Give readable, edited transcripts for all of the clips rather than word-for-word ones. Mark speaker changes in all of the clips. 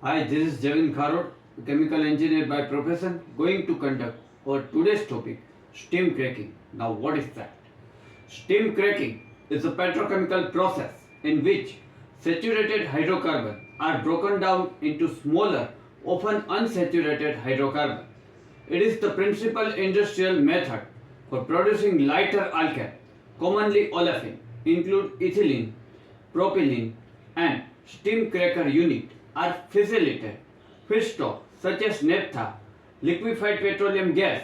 Speaker 1: Hi, this is Javin Kharod, a chemical engineer by profession, going to conduct our today's topic, steam cracking. Now, what is that? Steam cracking is a petrochemical process in which saturated hydrocarbons are broken down into smaller, often unsaturated hydrocarbons. It is the principal industrial method for producing lighter alkane, commonly olefin, include ethylene, propylene, and steam cracker unit are facilitated. Feedstock such as naphtha, liquefied petroleum gas,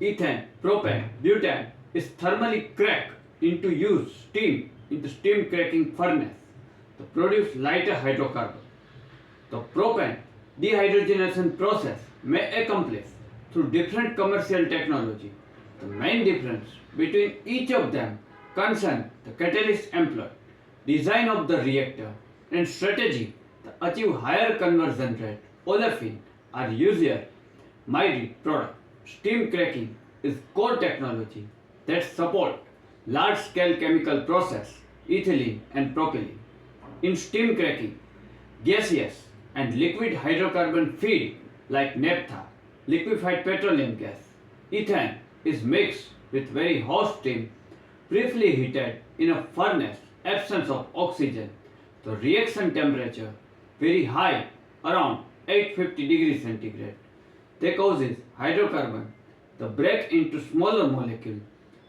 Speaker 1: ethane, propane, butane is thermally cracked into use steam in the steam cracking furnace to produce lighter hydrocarbon. The propane dehydrogenation process may accomplish through different commercial technology. The main difference between each of them concern the catalyst employed, design of the reactor, and strategy to achieve higher conversion rate. Olefin are usual mighty product. Steam cracking is core technology that support large-scale chemical process, ethylene and propylene. In steam cracking, gaseous and liquid hydrocarbon feed like naphtha, liquefied petroleum gas. Ethane is mixed with very hot steam, briefly heated in a furnace, absence of oxygen. The reaction temperature very high, around 850 degrees centigrade. They causes hydrocarbon to break into smaller molecules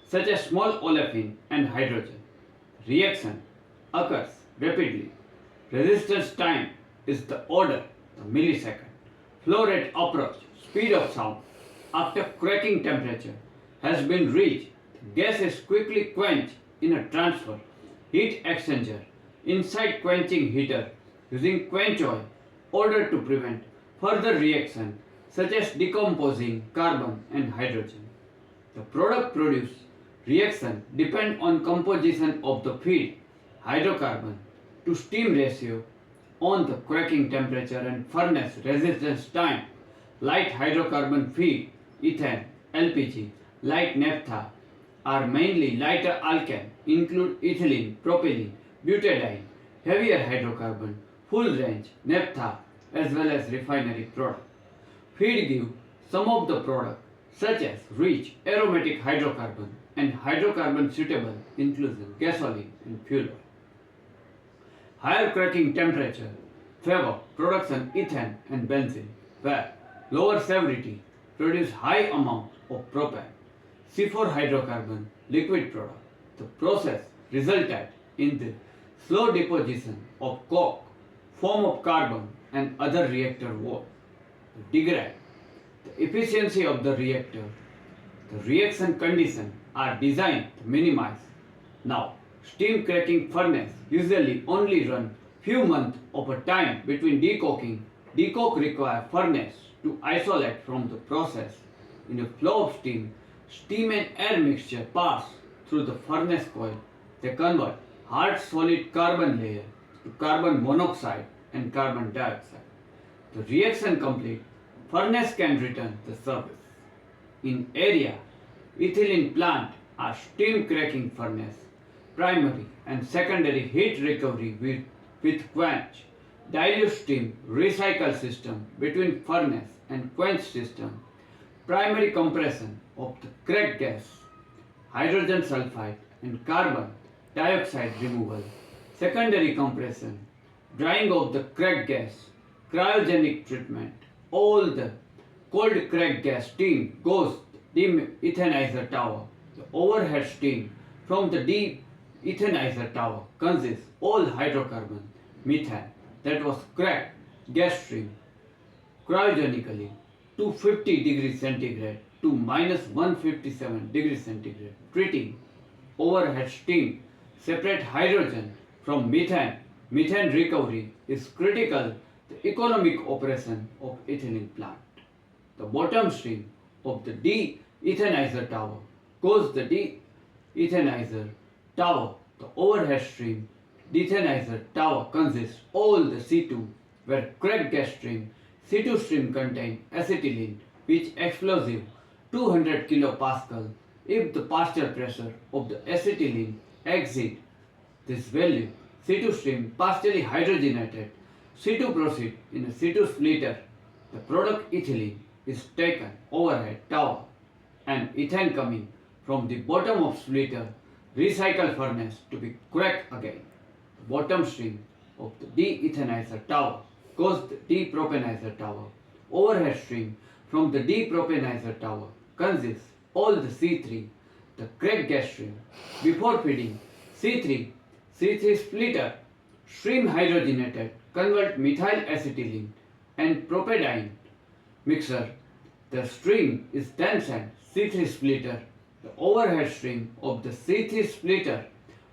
Speaker 1: such as small olefin and hydrogen. Reaction occurs rapidly. Resistance time is the order of millisecond. Flow rate approach, speed of sound. After cracking temperature has been reached, the gas is quickly quenched in a transfer heat exchanger inside quenching heater using quench oil order to prevent further reaction such as decomposing carbon and hydrogen. The product produced reaction depend on composition of the feed, hydrocarbon to steam ratio on the cracking temperature and furnace resistance time. Light hydrocarbon feed, ethane, LPG, light naphtha are mainly lighter alkane, include ethylene, propylene, butadiene, heavier hydrocarbon, full range, naphtha, as well as refinery product. Feed give some of the product such as rich aromatic hydrocarbon and hydrocarbon suitable inclusion gasoline and fuel oil. Higher cracking temperature favor production ethane and benzene, where lower severity produce high amount of propane, C4 hydrocarbon liquid product. The process resulted in the slow deposition of coke, form of carbon and other reactor waste. To degrade the efficiency of the reactor, the reaction conditions are designed to minimize. Now, steam cracking furnace usually only run few months of a time between decoking. Decoke require furnace to isolate from the process. In a flow of steam, steam and air mixture pass through the furnace coil. They convert hard solid carbon layer to carbon monoxide and carbon dioxide. The reaction complete, furnace can return the surface. In area, ethylene plant are steam cracking furnace, primary and secondary heat recovery with quench, dilute steam recycle system between furnace and quench system, primary compression of the cracked gas, hydrogen sulfide and carbon dioxide removal, secondary compression, drying of the cracked gas, cryogenic treatment. All the cold cracked gas steam goes de-ethanizer tower. The overhead steam from the de-ethanizer tower consists all hydrocarbon, methane that was cracked gas stream cryogenically to 50 degrees centigrade to minus 157 degrees centigrade, treating overhead steam separate hydrogen from methane. Methane recovery is critical to economic operation of ethylene plant. The bottom stream of the de-ethanizer tower goes the de-ethanizer tower. The overhead stream de-ethanizer tower consists all the C2 where cracked gas stream. C2 stream contain acetylene which explosive 200 kilopascal. If the partial pressure of the acetylene exceed this value, C2 stream partially hydrogenated C2 proceed in a C2 splitter. The product ethylene is taken overhead tower and ethane coming from the bottom of splitter recycle furnace to be cracked again. The bottom stream of the de-ethanizer tower goes the de-propanizer tower. Overhead stream from the de-propanizer tower consists all the C3, the cracked gas stream. Before feeding C3 splitter stream hydrogenated convert methyl acetylene and propadiene mixture. The stream is then sent C3 splitter. The overhead stream of the C3 splitter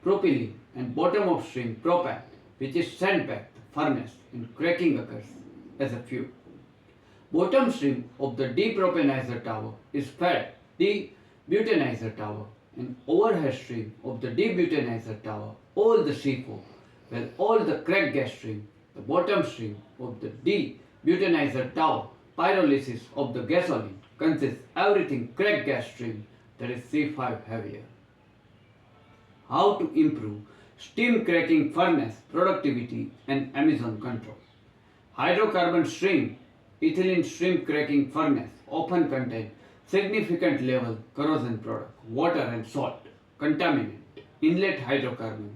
Speaker 1: propylene and bottom of stream propan, which is sent back to the furnace and cracking occurs as a fuel. Bottom stream of the depropanizer tower is fed debutanizer tower and overhead stream of the debutanizer tower all the C4, while all the cracked gas stream, the bottom stream of the debutanizer tower pyrolysis of the gasoline consists everything cracked gas stream, that is C5 heavier. How to improve steam cracking furnace productivity and emission control. Hydrocarbon stream, ethylene stream cracking furnace often contain significant level corrosion product, water and salt, contaminant, inlet hydrocarbon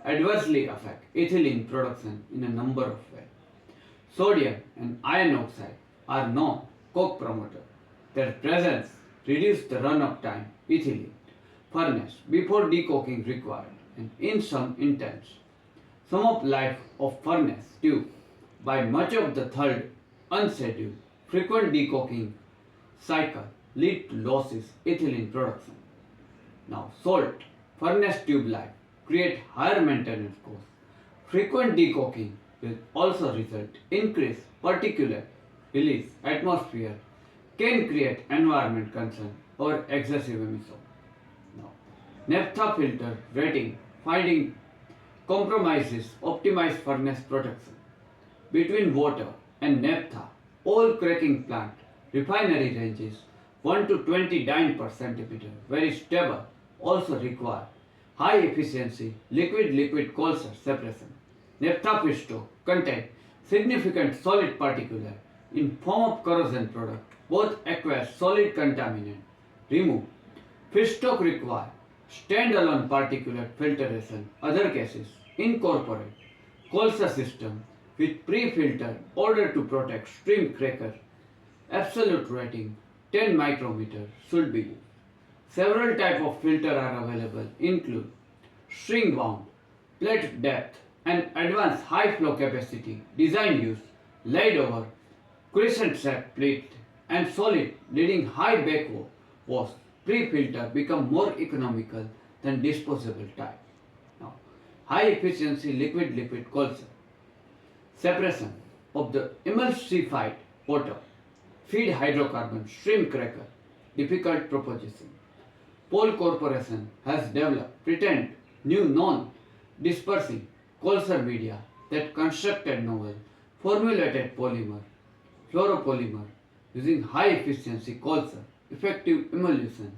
Speaker 1: adversely affect ethylene production in a number of ways. Sodium and iron oxide are known coke promoter. Their presence reduces the run-up time ethylene furnace before decoking required and in some intents. Sum of life of furnace tube by much of the third unscheduled frequent decoking cycle lead to losses ethylene production. Now salt furnace tube life create higher maintenance costs. Frequent decoking will also result increased particulate release atmosphere can create environment concern or excessive emission. Now, naphtha filter rating finding compromises optimized furnace protection. Between water and naphtha, all cracking plant refinery ranges 1 to 20 dyne per centimeter, very stable, also require high efficiency liquid-liquid coal separation. Naphtha feedstock contain significant solid particulate in form of corrosion product, both acquire solid contaminant, remove. Feedstock require standalone particulate filtration, other cases incorporate Colsa system with pre-filter order to protect stream cracker. Absolute rating 10 micrometer should be used. Several types of filter are available include string wound, plate depth and advanced high flow capacity design use laid over crescent set plate and solid leading high back wash pre-filter become more economical than disposable type. Now, high efficiency liquid-liquid Colsa. Separation of the emulsified water feed hydrocarbon stream cracker difficult proposition. Pole Corporation has developed pretend new non-dispersing Colsa media that constructed novel formulated polymer fluoropolymer using high efficiency Colsa effective emulsion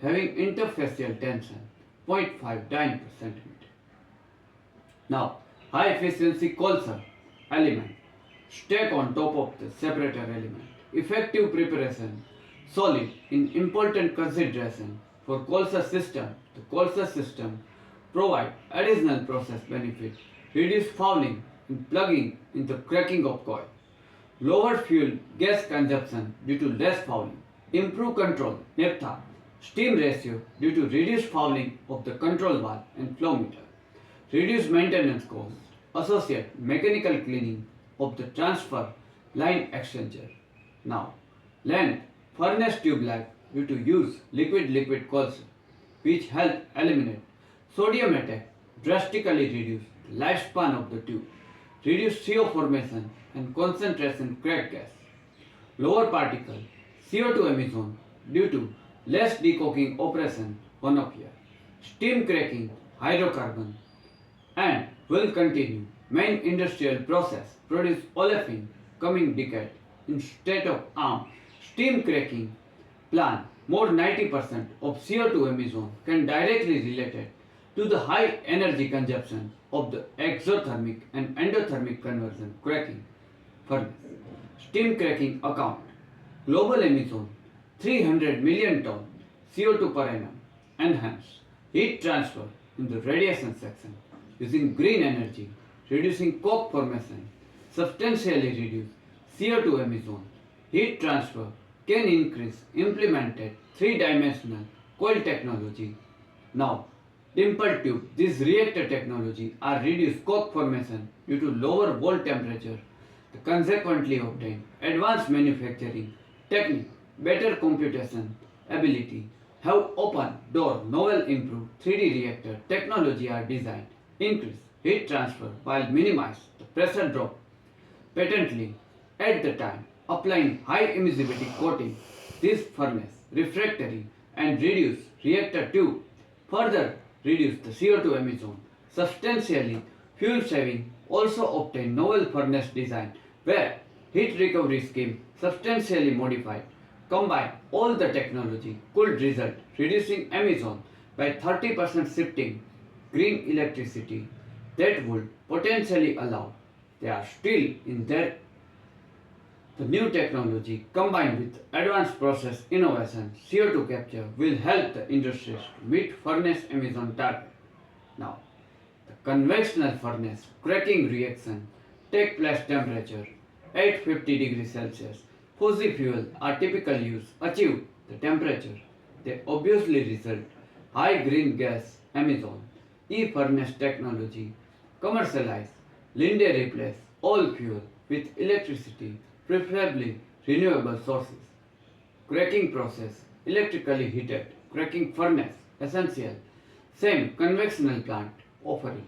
Speaker 1: having interfacial tension 0.5 dyne per centimeter. Now, high efficiency Colsa element stack on top of the separator element. Effective preparation solid in important consideration for Colsa system. The Colsa system provide additional process benefit, reduce fouling in plugging in the cracking of coil, lower fuel gas consumption due to less fouling, improve control naphtha steam ratio due to reduced fouling of the control valve and flow meter, reduce maintenance costs, associate mechanical cleaning of the transfer line exchanger. Now, length furnace tube life due to use liquid-liquid Colsa, which help eliminate sodium attack, drastically reduce the lifespan of the tube, reduce CO formation and concentration cracked gas, lower particle CO2 emission due to less decoking operation one of year, steam cracking hydrocarbon and will continue main industrial process produce olefin coming decade instead of arm steam cracking plant more 90% of CO2 emission can directly related to the high energy consumption of the exothermic and endothermic conversion cracking furnace. Steam cracking account global emission 300 million ton CO2 per annum. Enhance heat transfer in the radiation section using green energy, reducing coke formation, substantially reduce CO2 emission. Heat transfer can increase implemented three-dimensional coil technology. Now, dimple tube, this reactor technology are reduced coke formation due to lower wall temperature. The consequently obtained advanced manufacturing technique, better computation ability have opened door novel improved 3D reactor technology are designed, increase heat transfer while minimize the pressure drop patently at the time applying high emissivity coating this furnace refractory and reduce reactor tube further reduce the CO2 emission substantially fuel saving also obtain novel furnace design where heat recovery scheme substantially modified combine all the technology could result reducing emission by 30% shifting green electricity that would potentially allow they are still in their the new technology combined with advanced process innovation, CO2 capture will help the industries to meet furnace emission target. Now, the conventional furnace cracking reaction take place temperature 850 degrees Celsius. Fossil fuel are typically used achieve the temperature. They obviously result high green gas emission. E-furnace technology commercialize Linde replace all fuel with electricity preferably renewable sources. Cracking process, electrically heated cracking furnace, essential. Same conventional plant offering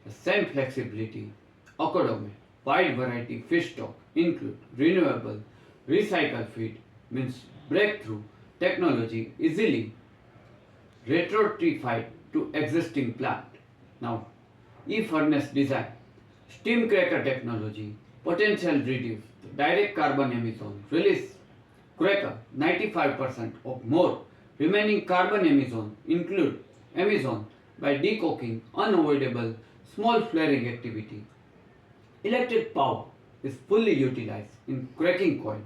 Speaker 1: the same flexibility. Economy, wide variety feedstock include renewable, recycled feed means breakthrough technology easily retrofitted to existing plant. Now, e-furnace design, steam cracker technology, potential reduce the direct carbon emission, release cracker 95% of more remaining carbon emission include emission by decoking unavoidable small flaring activity. Electric power is fully utilized in cracking coil.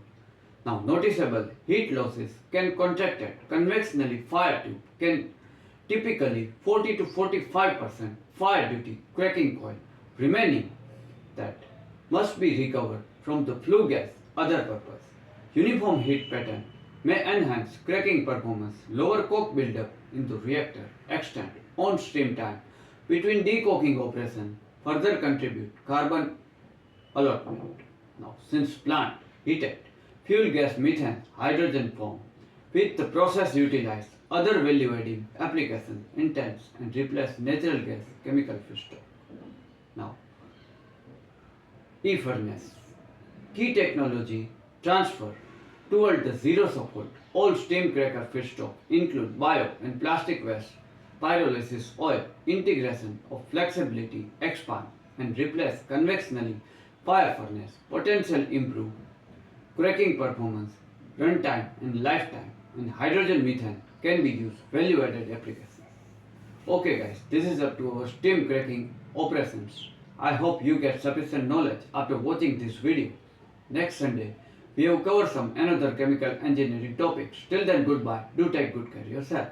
Speaker 1: Now noticeable heat losses can contracted conventionally fire tube can typically 40 to 45% fire duty cracking coil remaining that must be recovered from the flue gas other purpose. Uniform heat pattern may enhance cracking performance, lower coke buildup in the reactor, extend on stream time between decoking operation, further contribute carbon allotment. Now since plant heated, fuel gas methane hydrogen form with the process utilized other value adding application intense and replace natural gas chemical feedstock. Now e-furnace. Key technology transfer toward the zero support. All steam cracker feedstock include bio and plastic waste, pyrolysis oil, integration of flexibility, expand and replace conventionally fire furnace, potential improve cracking performance, runtime and lifetime, and hydrogen methane can be used value added applications. Okay guys, this is up to our steam cracking operations. I hope you get sufficient knowledge after watching this video. Next Sunday, we have covered some another chemical engineering topics. Till then, goodbye. Do take good care of yourself.